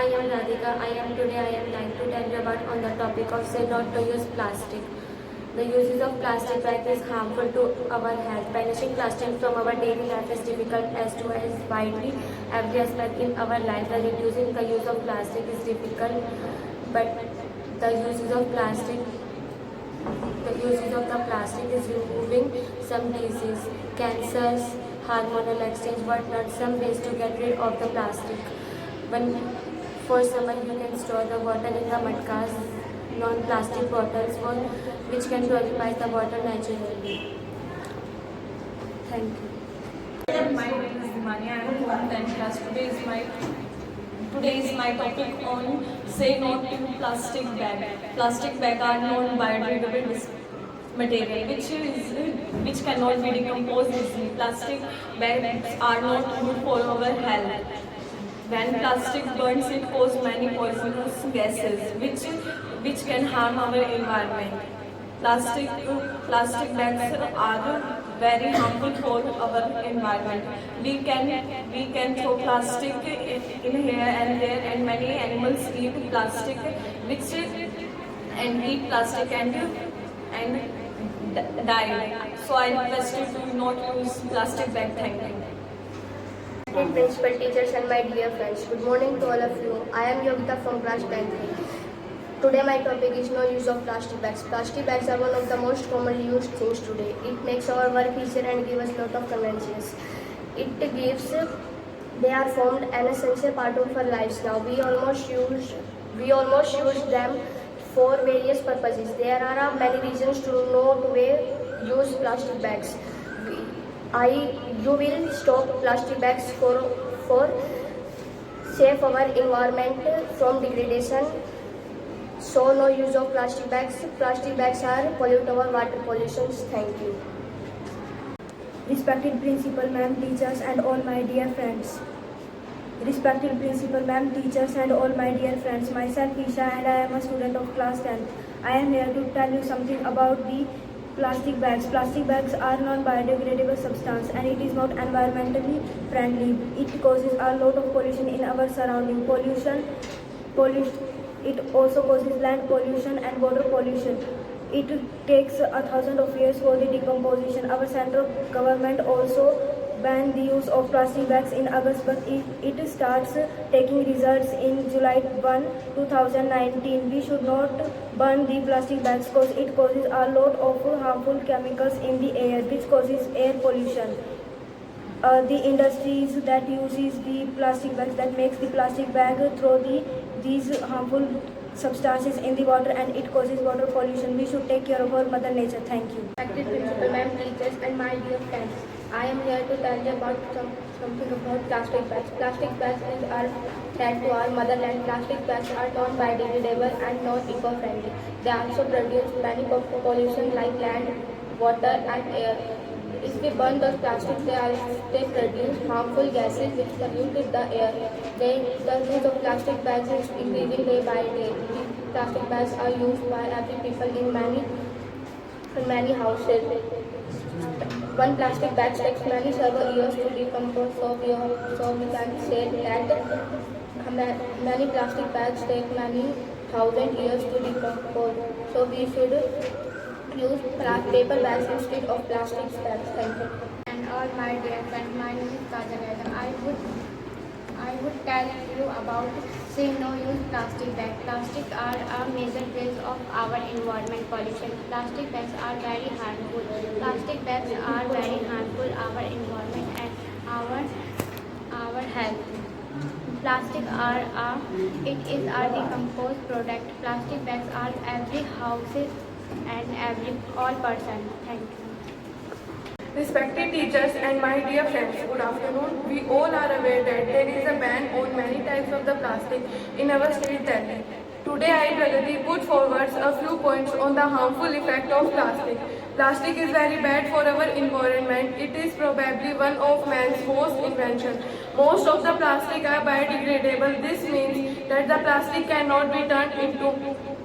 am Radhika. I am like to tell you about on the topic of say not to use plastic. The uses of plastic bag is harmful to our health. Banishing plastic from our daily life is difficult as to as widely every aspect in our life. The reducing the use of plastic is difficult, but the uses of plastic the uses of the plastic is removing some disease, cancers, hormonal exchange, whatnot, some ways to get rid of the plastic. When for summer you can store the water in the mudkas, non-plastic bottles for which can purify the water naturally. Thank you. My name is Dimani. I am from 10th class. Today is my topic on say no to plastic bag. Plastic bag are non-biodegradable material which cannot be decomposed easily. Plastic bags are not good for our health. When plastic burns, it causes many poisonous gases which can harm our environment. Plastic bags are very harmful for our environment. We can throw plastic in here and there, and many animals eat plastic, and eat plastic and die. So I request you to not use plastic bag. Thank you. Principal, teachers and my dear friends, good morning to all of you. I am Yogita from class 10th. Today my topic is no use of plastic bags. Plastic bags are one of the most commonly used things today. It makes our work easier and gives us lot of convenience. They are formed an essential part of our lives now. We almost use them for various purposes. There are many reasons to not use plastic bags. You will stop plastic bags for save our environment from degradation. So no use of plastic bags. Plastic bags are pollute our water pollution. Thank you. Respected principal, ma'am, teachers and all my dear friends. Respected principal, ma'am, teachers and all my dear friends. Myself Isha and I am a student of class 10. I am here to tell you something about the plastic bags. Plastic bags are non-biodegradable substance and it is not environmentally friendly. It causes a lot of pollution in our surrounding. It also causes land pollution and water pollution. It takes 1,000 of years for the decomposition. Our central government also banned the use of plastic bags in August, but it starts taking results in July 1, 2019. We should not burn the plastic bags because it causes a lot of harmful chemicals in the air, which causes air pollution. The industries that uses the plastic bags, that makes the plastic bag throw these harmful substances in the water and it causes water pollution. We should take care of our mother nature. Thank you. Respected principal, ma'am, teachers and my dear friends. I am here to tell you about something about plastic bags. Plastic bags are sent to our motherland. Plastic bags are non-biodegradable and not eco-friendly. They also produce many pollution like land, water and air. If we burn those plastics, they produce harmful gases which pollute the air. The use of plastic bags is increasing day by day. Plastic bags are used by every people in many houses. One plastic bag takes many several years to decompose, so we can say that many plastic bags take many thousand years to decompose. So we should use paper bags instead of plastic bags. Thank you. And all my dear friends, my name is Kajal. I would tell you about say no use plastic bags. Plastic are a major cause of our environment pollution. Plastic bags are very harmful. Plastic bags are very harmful our environment and our health. Plastic it is a decomposed product. Plastic bags are every houses and all person. Thank you. Respected teachers and my dear friends, good afternoon. We all are aware that there is a ban on many types of the plastic in our state Delhi. Today I, Pragati, put forward a few points on the harmful effect of plastic. Plastic is very bad for our environment. It is probably one of man's most inventions. Most of the plastic are biodegradable. This means that the plastic cannot be turned into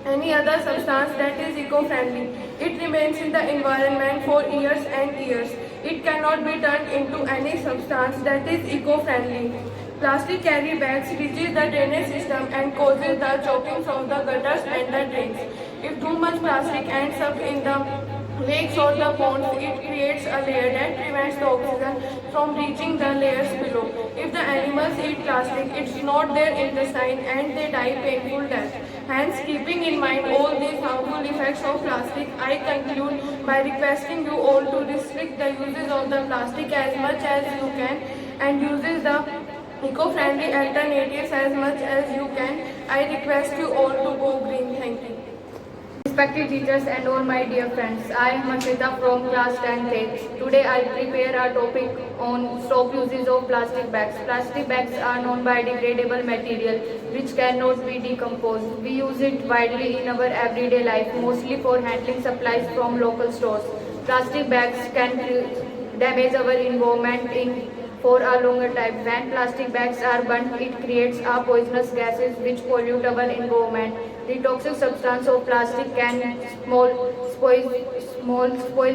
any other substance that is eco-friendly. It remains in the environment for years and years. It cannot be turned into any substance that is eco-friendly. Plastic carry bags reaches the drainage system and causes the choking from the gutters and the drains. If too much plastic ends up in the lakes or the ponds, it creates a layer that prevents the oxygen from reaching the layers below. If the animals eat plastic, it's not their intestine and they die painful death. Hence, keeping in mind all these harmful effects of plastic, I conclude by requesting you all to restrict the uses of the plastic as much as you can and uses the eco-friendly alternatives as much as you can. I request you all to go green. Thank you. Respected teachers and all my dear friends, I am Harshita from class 10th. Today I prepare a topic on stop uses of plastic bags. Plastic bags are non-biodegradable material which cannot be decomposed. We use it widely in our everyday life, mostly for handling supplies from local stores. Plastic bags can damage our environment for a longer time. When plastic bags are burnt, it creates poisonous gases which pollute our environment. The toxic substance of plastic can spoil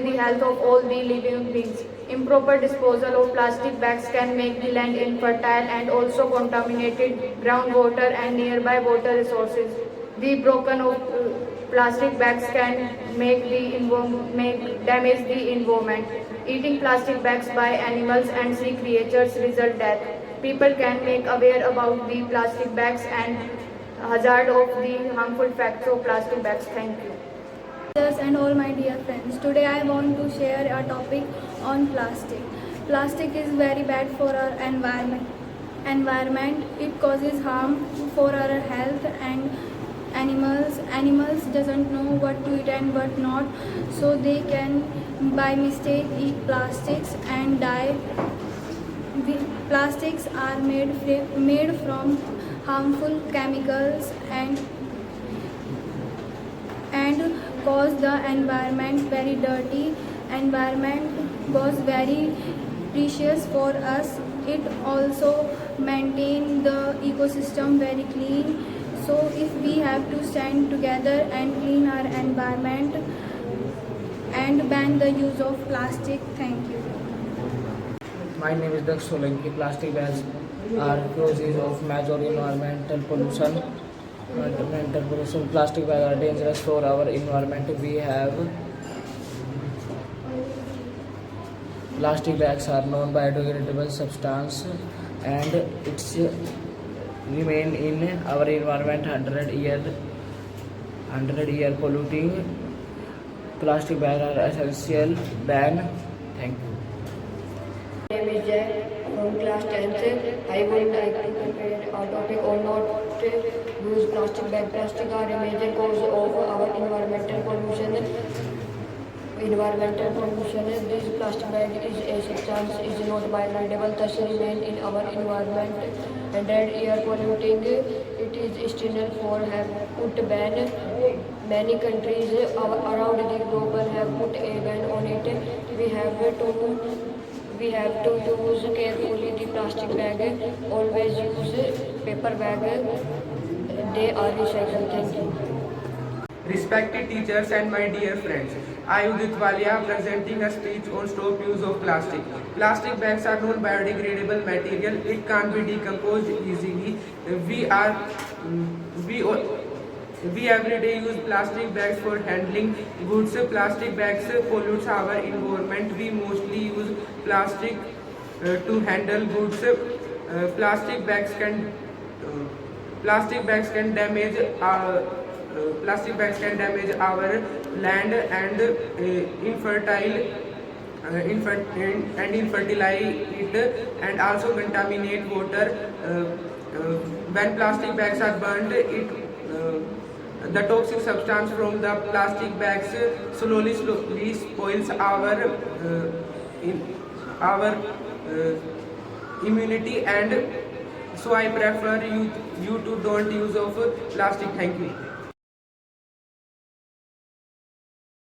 the health of all the living beings. Improper disposal of plastic bags can make the land infertile and also contaminated groundwater and nearby water resources. The broken of plastic bags can damage the environment. Eating plastic bags by animals and sea creatures result death. People can make aware about the plastic bags and hazard of the harmful effects of plastic bags. Thank you. Teachers and all my dear friends, today I want to share a topic on plastic. Plastic is very bad for our environment. It causes harm for our health and animals doesn't know what to eat and what not, so they can by mistake eat plastics and die. Plastics are made from harmful chemicals and cause the environment very dirty. Environment was very precious for us. It also maintain the ecosystem very clean. So if we have to stand together and clean our environment and ban the use of plastic. Thank you. My name is Daksh Solanki. Plastic bags are causes of major environmental pollution. Plastic bags are dangerous for our environment. We have plastic bags are non-biodegradable substance and it's remain in our environment 100 year polluting. Plastic bags are essential ban. Thank you. My name is Jay from class 10th. I would like to prepare a topic on not use plastic bag. Plastic are a major cause of our environmental pollution. This plastic bag is a substance is not biodegradable, thus remain in our environment and air polluting. It is still for have put ban. Many countries around the globe have put a ban on it. We have to use carefully the plastic bag. Always use paper bag. They are recycled. Thank you. Respected teachers and my dear friends, I Udit Walia presenting a speech on stop use of plastic. Plastic bags are non-biodegradable material. It can't be decomposed easily. We every day use plastic bags for handling goods. Plastic bags pollute our environment. We mostly use plastic to handle goods. Plastic bags can damage our land and infertilize it and also contaminate water. When plastic bags are burned, the toxic substance from the plastic bags slowly spoils our immunity, and so I prefer you to don't use of plastic. Thank you.